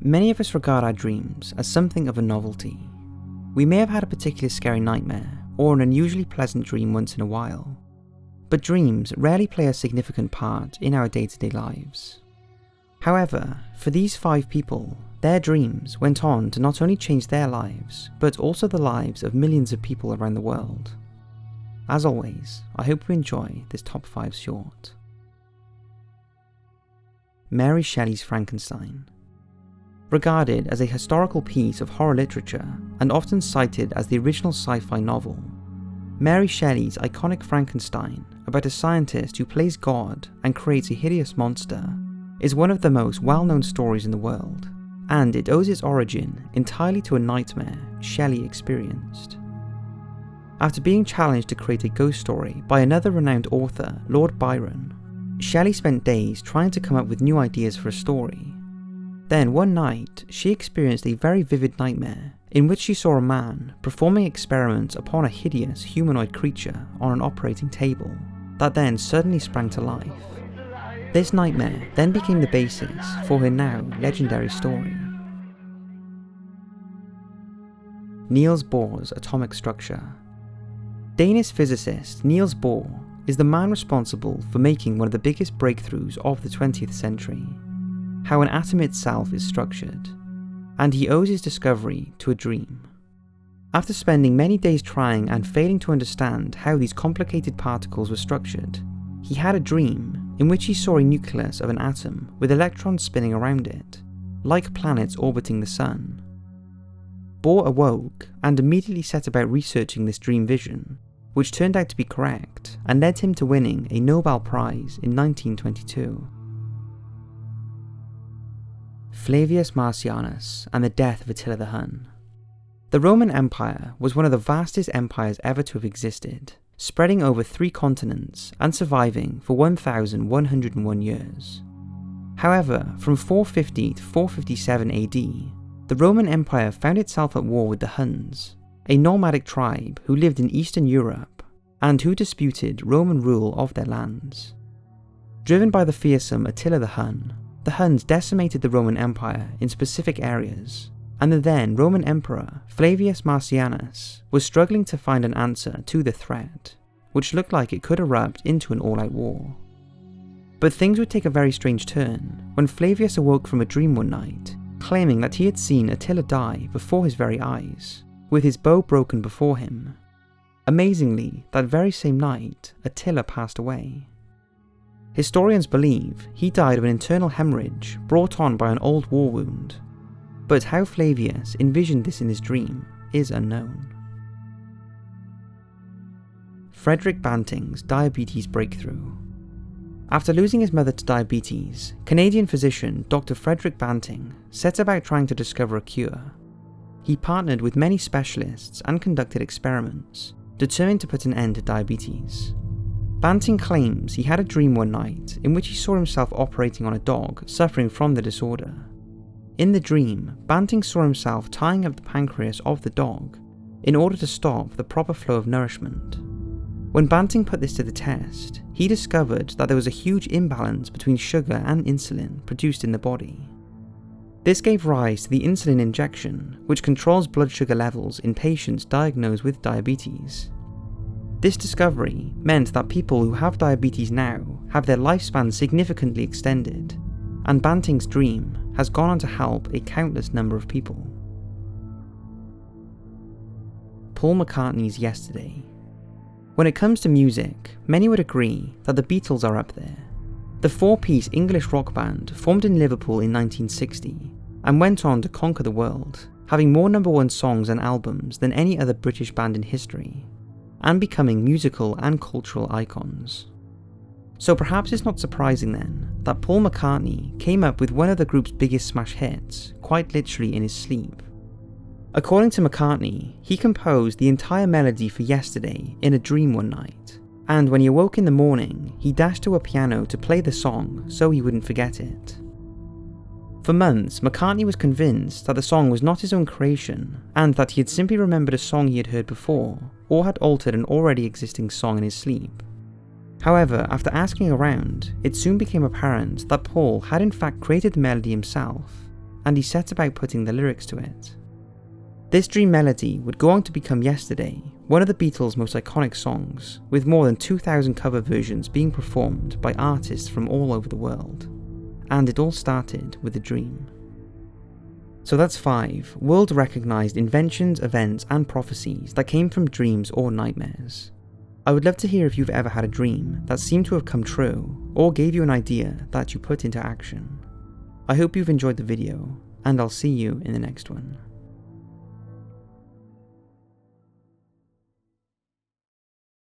Many of us regard our dreams as something of a novelty. We may have had a particularly scary nightmare or an unusually pleasant dream once in a while, but dreams rarely play a significant part in our day-to-day lives. However, for these 5 people, their dreams went on to not only change their lives, but also the lives of millions of people around the world. As always, I hope you enjoy this Top 5 short. Mary Shelley's Frankenstein. Regarded as a historical piece of horror literature and often cited as the original sci-fi novel, Mary Shelley's iconic Frankenstein, about a scientist who plays God and creates a hideous monster, is one of the most well-known stories in the world, and it owes its origin entirely to a nightmare Shelley experienced. After being challenged to create a ghost story by another renowned author, Lord Byron, Shelley spent days trying to come up with new ideas for a story. Then one night, she experienced a very vivid nightmare in which she saw a man performing experiments upon a hideous humanoid creature on an operating table that then suddenly sprang to life. This nightmare then became the basis for her now legendary story. Niels Bohr's atomic structure. Danish physicist Niels Bohr is the man responsible for making one of the biggest breakthroughs of the 20th century, how an atom itself is structured, and he owes his discovery to a dream. After spending many days trying and failing to understand how these complicated particles were structured, he had a dream in which he saw a nucleus of an atom with electrons spinning around it, like planets orbiting the sun. Bohr awoke and immediately set about researching this dream vision, which turned out to be correct and led him to winning a Nobel Prize in 1922. Flavius Marcianus and the death of Attila the Hun. The Roman Empire was one of the vastest empires ever to have existed, spreading over 3 continents and surviving for 1,101 years. However, from 450 to 457 AD, the Roman Empire found itself at war with the Huns, a nomadic tribe who lived in Eastern Europe and who disputed Roman rule of their lands. Driven by the fearsome Attila the Huns decimated the Roman Empire in specific areas, and the then Roman Emperor Flavius Marcianus was struggling to find an answer to the threat, which looked like it could erupt into an all-out war. But things would take a very strange turn when Flavius awoke from a dream one night, claiming that he had seen Attila die before his very eyes, with his bow broken before him. Amazingly, that very same night, Attila passed away. Historians believe he died of an internal hemorrhage brought on by an old war wound, but how Flavius envisioned this in his dream is unknown. Frederick Banting's diabetes breakthrough. After losing his mother to diabetes, Canadian physician Dr. Frederick Banting set about trying to discover a cure. He partnered with many specialists and conducted experiments, determined to put an end to diabetes. Banting claims he had a dream one night in which he saw himself operating on a dog suffering from the disorder. In the dream, Banting saw himself tying up the pancreas of the dog in order to stop the proper flow of nourishment. When Banting put this to the test, he discovered that there was a huge imbalance between sugar and insulin produced in the body. This gave rise to the insulin injection, which controls blood sugar levels in patients diagnosed with diabetes. This discovery meant that people who have diabetes now have their lifespan significantly extended, and Banting's dream has gone on to help a countless number of people. Paul McCartney's Yesterday. When it comes to music, many would agree that the Beatles are up there. The 4-piece English rock band formed in Liverpool in 1960 and went on to conquer the world, having more #1 songs and albums than any other British band in history, and becoming musical and cultural icons. So perhaps it's not surprising then that Paul McCartney came up with one of the group's biggest smash hits quite literally in his sleep. According to McCartney, he composed the entire melody for Yesterday in a dream one night, and when he awoke in the morning, he dashed to a piano to play the song so he wouldn't forget it. For months, McCartney was convinced that the song was not his own creation, and that he had simply remembered a song he had heard before, or had altered an already existing song in his sleep. However, after asking around, it soon became apparent that Paul had in fact created the melody himself, and he set about putting the lyrics to it. This dream melody would go on to become Yesterday, one of the Beatles' most iconic songs, with more than 2,000 cover versions being performed by artists from all over the world. And it all started with a dream. So that's 5 world-recognised inventions, events and prophecies that came from dreams or nightmares. I would love to hear if you've ever had a dream that seemed to have come true, or gave you an idea that you put into action. I hope you've enjoyed the video, and I'll see you in the next one.